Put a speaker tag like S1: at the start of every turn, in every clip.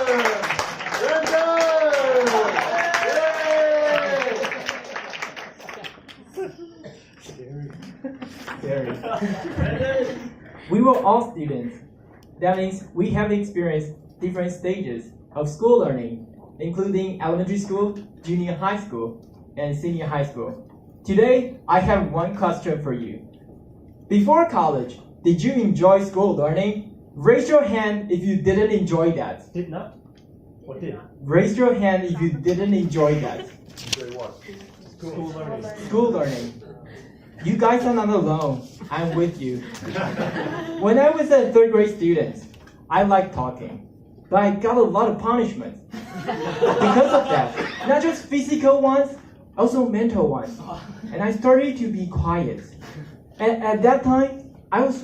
S1: Very good! Scary. We were all students. That means we have experienced different stages of school learning, including elementary school, junior high school, and senior high school. Today, I have one question for you. Before college, did you enjoy school learning? Raise your hand if you didn't enjoy that.
S2: Did not? What did?
S1: Raise your hand if you didn't enjoy that.
S2: Enjoy what? School learning.
S1: School learning. You guys are not alone. I'm with you. When I was a third grade student, I liked talking, but I got a lot of punishment because of that. Not just physical ones, also mental ones. And I started to be quiet. And at that time, I was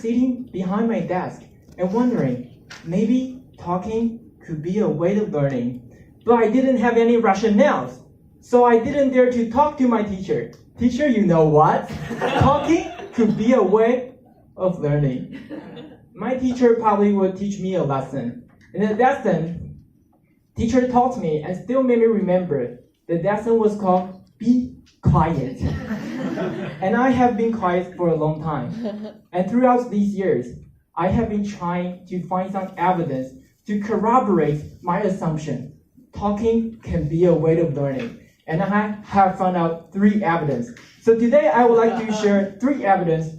S1: sitting behind my desk and wondering, maybe talking could be a way of learning. But I didn't have any rationales, so I didn't dare to talk to my teacher. Teacher, you know what? Talking could be a way of learning. My teacher probably would teach me a lesson. And the lesson, teacher taught me and still made me remember. The lesson was called Be Quiet. And I have been quiet for a long time. And throughout these years, I have been trying to find some evidence to corroborate my assumption. Talking can be a way of learning. And I have found out 3 evidence. So today I would like to share 3 evidence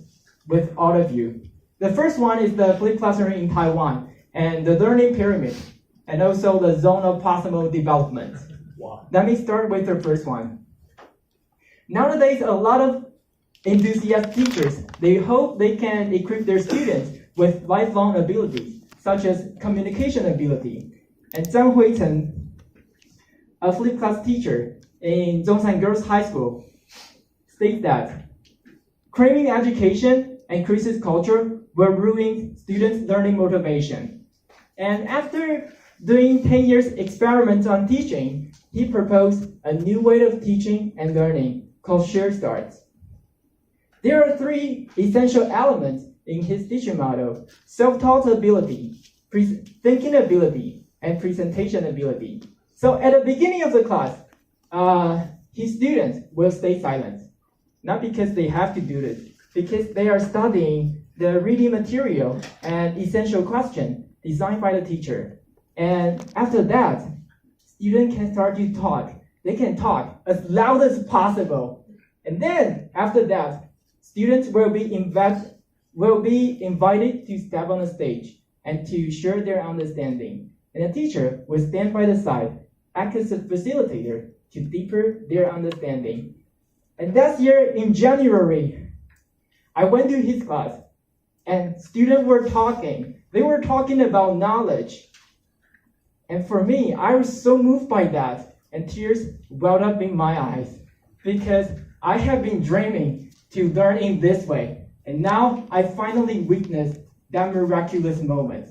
S1: with all of you. The first one is the flipped classroom in Taiwan and the learning pyramid, and also the zone of possible development.
S2: Wow.
S1: Let me start with the first one. Nowadays, a lot of enthusiastic teachers, they hope they can equip their students with lifelong abilities, such as communication ability. And Zhang Huichen, a flipped class teacher in Zhongshan Girls High School, states that craving education increases culture will ruin students' learning motivation. And after doing 10 years experiments on teaching, he proposed a new way of teaching and learning called shared starts. There are 3 essential elements in his teaching model: self-taught ability, thinking ability, and presentation ability. So at the beginning of the class, his students will stay silent. Not because they have to do this, because they are studying the reading material and essential question designed by the teacher. And after that, students can start to talk. They can talk as loud as possible. And then after that, students will be invited to step on the stage and to share their understanding. And the teacher will stand by the side, act as a facilitator to deepen their understanding. And that year in January, I went to his class, and students were talking. They were talking about knowledge. And for me, I was so moved by that, and tears welled up in my eyes, because I have been dreaming to learn in this way. And now I finally witnessed that miraculous moment.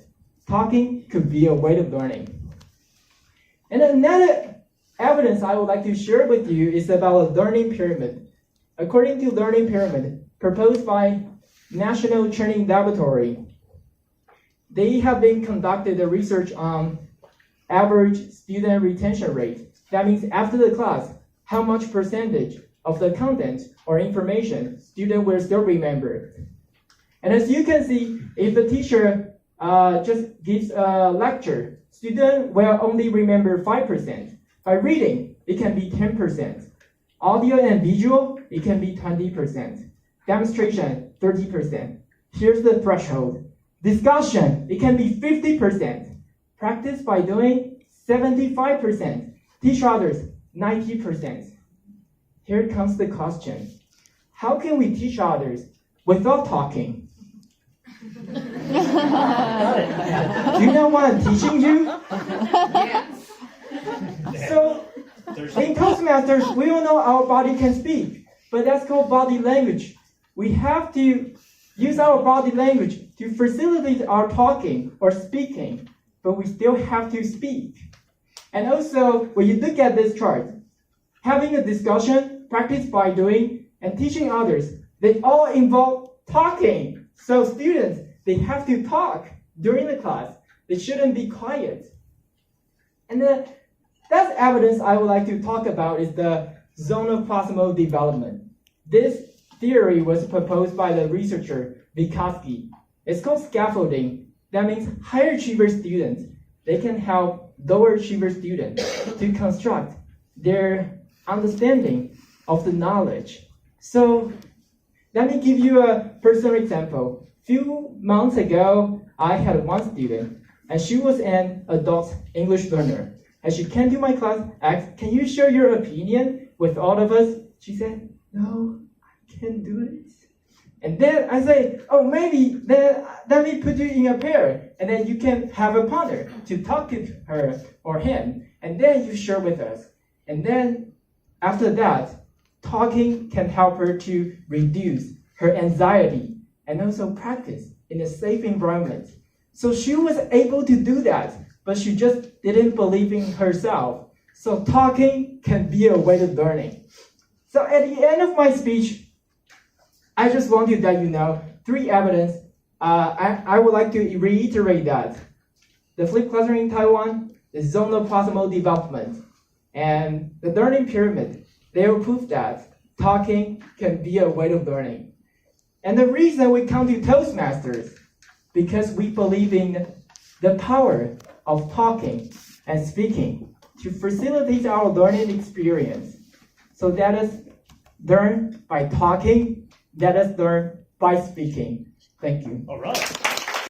S1: Talking could be a way of learning. And another evidence I would like to share with you is about a learning pyramid. According to learning pyramid proposed by National Training Laboratory, they have been conducted a research on average student retention rate. That means after the class, how much percentage of the content or information student will still remember. And as you can see, if the teacher just gives a lecture, student will only remember 5%. By reading, it can be 10%. Audio and visual, it can be 20%. Demonstration, 30%. Here's the threshold. Discussion, it can be 50%. Practice by doing, 75%. Teach others, 90%. Here comes the question. How can we teach others without talking? Do you know what I'm teaching you?
S3: Yes.
S1: So, in Toastmasters, we all know our body can speak, but that's called body language. We have to use our body language to facilitate our talking or speaking, but we still have to speak. And also, when you look at this chart, having a discussion, practice by doing, and teaching others, they all involve talking. So students, they have to talk during the class. They shouldn't be quiet. And that's evidence I would like to talk about is the zone of proximal development. This theory was proposed by the researcher Vygotsky. It's called scaffolding. That means higher achiever students, they can help lower achiever students to construct their understanding of the knowledge. So let me give you a personal example. Few months ago, I had one student, and she was an adult English learner. And she came to my class, asked, "Can you share your opinion with all of us?" She said, "No, I can't do it." And then I say, "Oh, maybe then let me put you in a pair, and then you can have a partner to talk to her or him, and then you share with us." And then after that, talking can help her to reduce her anxiety and also practice in a safe environment. So she was able to do that, but she just didn't believe in herself. So talking can be a way of learning. So at the end of my speech, I just want to let you know 3 evidence. I would like to reiterate that. The flipped classroom in Taiwan, the zone of proximal development, and the learning pyramid, they will prove that talking can be a way of learning. And the reason we come to Toastmasters, because we believe in the power of talking and speaking to facilitate our learning experience. So let us learn by talking, let us learn by speaking. Thank you.
S2: All right.